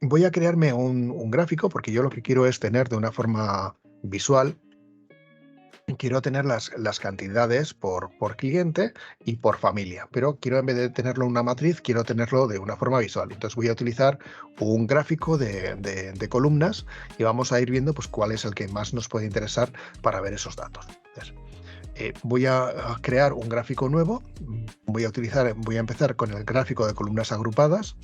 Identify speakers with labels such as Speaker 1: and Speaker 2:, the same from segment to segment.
Speaker 1: Voy a crearme un gráfico porque yo lo que quiero es tener de una forma visual. Quiero tener las cantidades por cliente y por familia, pero quiero, en vez de tenerlo en una matriz, quiero tenerlo de una forma visual. Entonces voy a utilizar un gráfico de columnas y vamos a ir viendo pues, cuál es el que más nos puede interesar para ver esos datos. Entonces, voy a crear un gráfico nuevo. Voy a empezar con el gráfico de columnas agrupadas.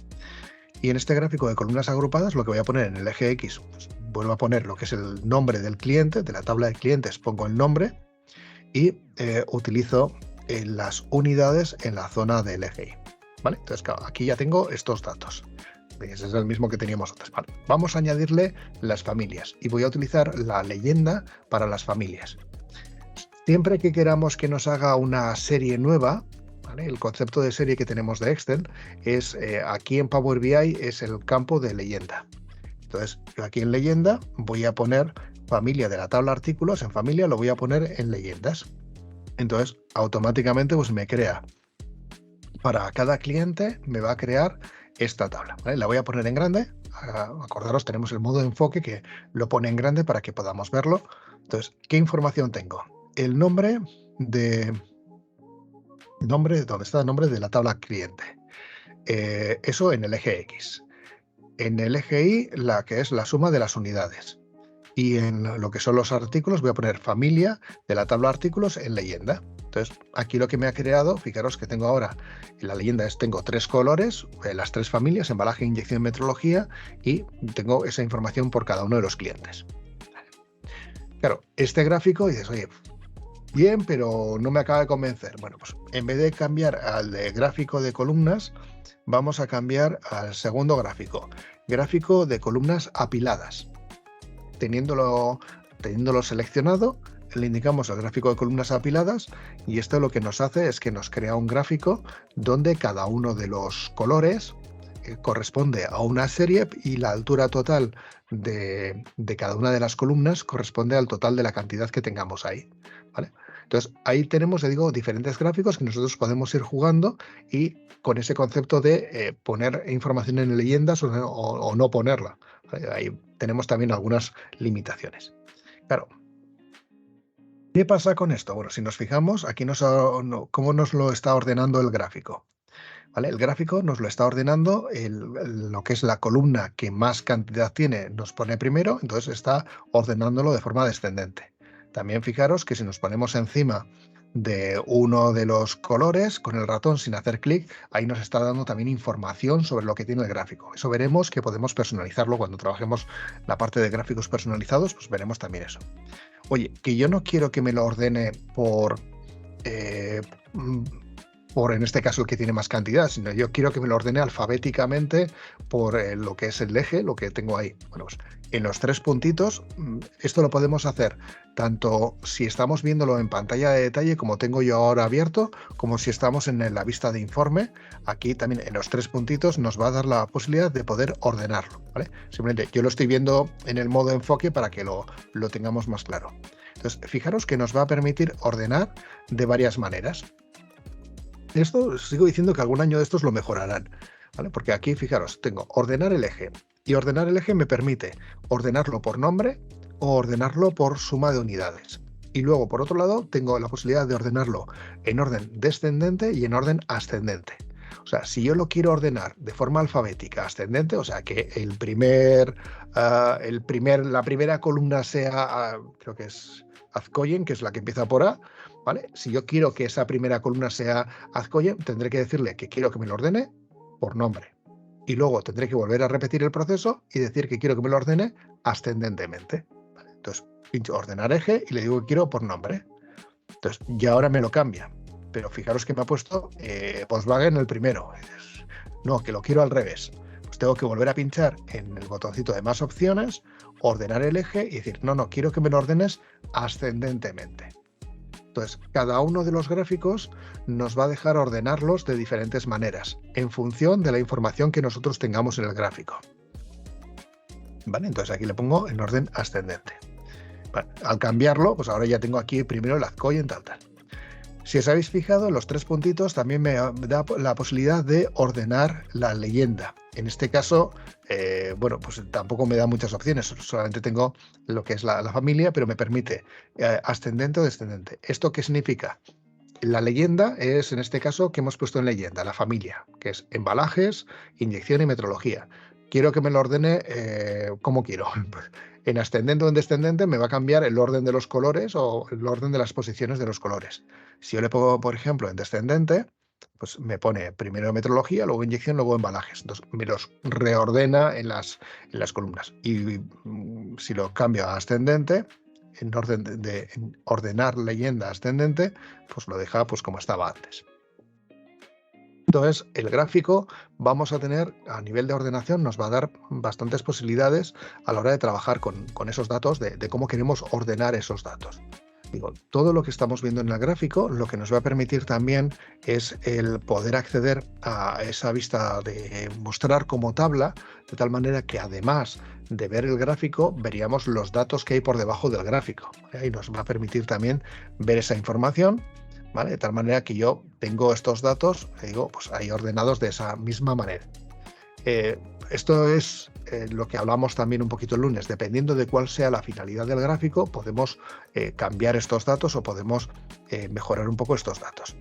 Speaker 1: Y en este gráfico de columnas agrupadas, lo que voy a poner en el eje X, pues, vuelvo a poner lo que es el nombre del cliente, de la tabla de clientes pongo el nombre y utilizo las unidades en la zona del eje Y. ¿Vale? Entonces, claro, aquí ya tengo estos datos. Ese es el mismo que teníamos antes. Vale. Vamos a añadirle las familias y voy a utilizar la leyenda para las familias. Siempre que queramos que nos haga una serie nueva, ¿vale? El concepto de serie que tenemos de Excel es, aquí en Power BI, es el campo de leyenda. Entonces, yo aquí en leyenda voy a poner familia de la tabla artículos, en familia lo voy a poner en leyendas. Entonces, automáticamente pues me crea, para cada cliente me va a crear esta tabla, ¿vale? La voy a poner en grande. Acordaros, tenemos el modo de enfoque que lo pone en grande para que podamos verlo. Entonces, ¿qué información tengo? El nombre ¿dónde está el nombre de la tabla cliente? Eso en el eje X. En el eje Y, la que es la suma de las unidades. Y en lo que son los artículos voy a poner familia de la tabla artículos en leyenda. Entonces, aquí lo que me ha creado, fijaros que tengo ahora, en la leyenda tengo 3 colores, las 3 familias, embalaje, inyección, metrología, y tengo esa información por cada uno de los clientes. Claro, este gráfico, dices, oye, bien, pero no me acaba de convencer. Bueno, pues en vez de cambiar al de gráfico de columnas, vamos a cambiar al segundo gráfico de columnas apiladas. Teniéndolo seleccionado, le indicamos el gráfico de columnas apiladas y esto lo que nos hace es que nos crea un gráfico donde cada uno de los colores corresponde a una serie y la altura total de cada una de las columnas corresponde al total de la cantidad que tengamos ahí, ¿vale? Entonces, ahí tenemos, digo, diferentes gráficos que nosotros podemos ir jugando y con ese concepto de poner información en leyendas o no ponerla. Ahí tenemos también algunas limitaciones. Claro, ¿qué pasa con esto? Bueno, si nos fijamos, aquí cómo nos lo está ordenando el gráfico. ¿Vale? El gráfico nos lo está ordenando, lo que es la columna que más cantidad tiene nos pone primero, entonces está ordenándolo de forma descendente. También fijaros que si nos ponemos encima de uno de los colores con el ratón sin hacer clic, ahí nos está dando también información sobre lo que tiene el gráfico. Eso veremos que podemos personalizarlo cuando trabajemos la parte de gráficos personalizados, pues veremos también eso. Oye, que yo no quiero que me lo ordene por en este caso el que tiene más cantidad, sino yo quiero que me lo ordene alfabéticamente por lo que es el eje, lo que tengo ahí. Bueno, pues en los 3 puntitos, esto lo podemos hacer tanto si estamos viéndolo en pantalla de detalle, como tengo yo ahora abierto, como si estamos en la vista de informe. Aquí también en los 3 puntitos nos va a dar la posibilidad de poder ordenarlo, ¿vale? Simplemente yo lo estoy viendo en el modo enfoque para que lo tengamos más claro. Entonces, fijaros que nos va a permitir ordenar de varias maneras. Esto sigo diciendo que algún año de estos lo mejorarán, ¿vale? Porque aquí, fijaros, tengo ordenar el eje. Y ordenar el eje me permite ordenarlo por nombre o ordenarlo por suma de unidades. Y luego, por otro lado, tengo la posibilidad de ordenarlo en orden descendente y en orden ascendente. O sea, si yo lo quiero ordenar de forma alfabética ascendente, o sea, que la primera columna sea, creo que es Azcoyen, que es la que empieza por A, ¿vale? Si yo quiero que esa primera columna sea Azcoyen, tendré que decirle que quiero que me lo ordene por nombre. Y luego tendré que volver a repetir el proceso y decir que quiero que me lo ordene ascendentemente. ¿Vale? Entonces, pincho ordenar eje y le digo que quiero por nombre. Entonces, ya ahora me lo cambia. Pero fijaros que me ha puesto Volkswagen el primero. No, que lo quiero al revés. Pues tengo que volver a pinchar en el botoncito de más opciones, ordenar el eje y decir, no, quiero que me lo ordenes ascendentemente. Entonces, cada uno de los gráficos nos va a dejar ordenarlos de diferentes maneras, en función de la información que nosotros tengamos en el gráfico. ¿Vale? Entonces aquí le pongo en orden ascendente. Vale. Al cambiarlo, pues ahora ya tengo aquí primero el Azcoyen tal. Si os habéis fijado, los 3 puntitos también me da la posibilidad de ordenar la leyenda. En este caso, bueno, pues tampoco me da muchas opciones, solamente tengo lo que es la familia, pero me permite ascendente o descendente. ¿Esto qué significa? La leyenda es, en este caso, que hemos puesto en leyenda, la familia, que es embalajes, inyección y metrología. Quiero que me lo ordene como quiero. En ascendente o en descendente me va a cambiar el orden de los colores o el orden de las posiciones de los colores. Si yo le pongo, por ejemplo, en descendente, pues me pone primero metrología, luego inyección, luego embalajes. Entonces me los reordena en las columnas. Y si lo cambio a ascendente, en orden en ordenar leyenda ascendente, pues lo deja pues como estaba antes. Entonces, el gráfico vamos a tener, a nivel de ordenación, nos va a dar bastantes posibilidades a la hora de trabajar con esos datos, de cómo queremos ordenar esos datos. Digo, todo lo que estamos viendo en el gráfico, lo que nos va a permitir también es el poder acceder a esa vista de mostrar como tabla, de tal manera que además de ver el gráfico, veríamos los datos que hay por debajo del gráfico. Y nos va a permitir también ver esa información, ¿vale? De tal manera que yo tengo estos datos, digo, pues ahí ordenados de esa misma manera. Esto es lo que hablamos también un poquito el lunes. Dependiendo de cuál sea la finalidad del gráfico, podemos cambiar estos datos o podemos mejorar un poco estos datos.